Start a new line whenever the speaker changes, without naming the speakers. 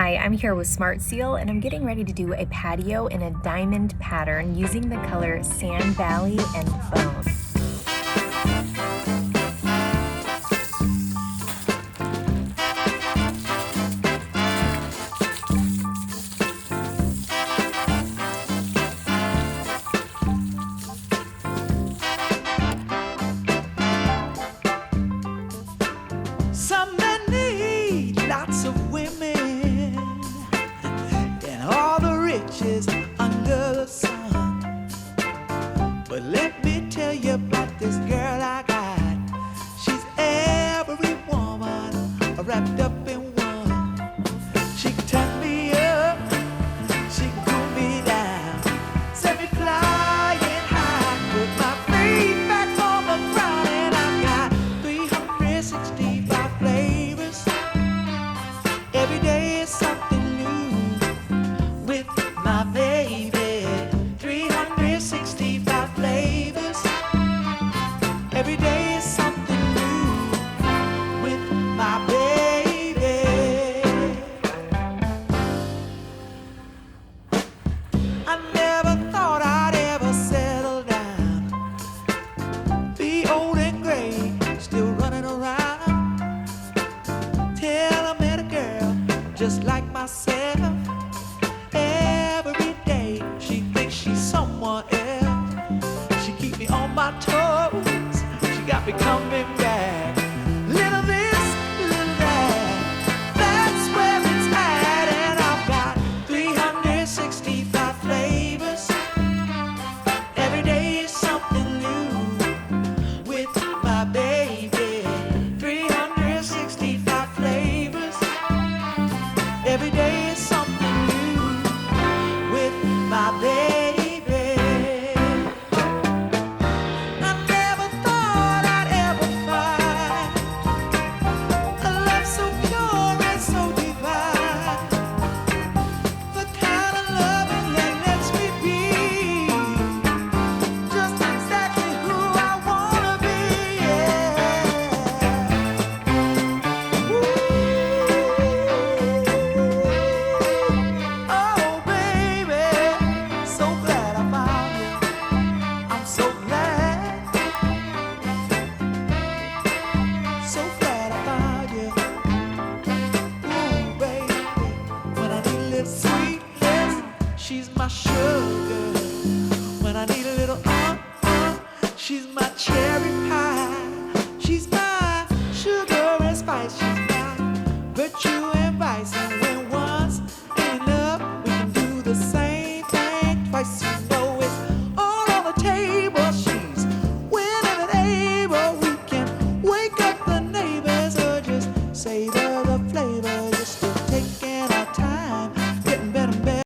Hi, I'm here with Smart Seal and I'm getting ready to do a patio in a diamond pattern using the color Sand Valley and Bone.
Some men need lots of women and all the riches under the sun. But let me tell you about this girl I got. She's every woman wrapped up in one. She can turn me up, she can cool me down, set me flying high, put my feet back on the ground, and I've got 365 flavors. Every day is something new with my baby. 365 flavors. Every day is something new with my baby. I never thought I'd ever settle down, be old and gray, still running around. Till I met a girl just like myself. Every day she thinks she's someone else. She keep me on my toes, she got me coming back. Little this, little that, that's where it's at. And I've got 365 flavors. Every day is something new with my baby. 365 flavors. Every day is something new with my baby. I never thought I'd ever find a love so pure and so divine, the kind of loving that lets me be just exactly who I wanna be. Oh baby, so glad I found you. I'm so glad I found you. Ooh baby, when I need a little sweetness, she's my sugar. When I need a little she's my cherry pie. She's my sugar and spice. She's my virtue and vice. And when once ain't enough, we can do the same thing twice. You know it's all on the table. She's willing and able. We can wake up the neighbors or just say the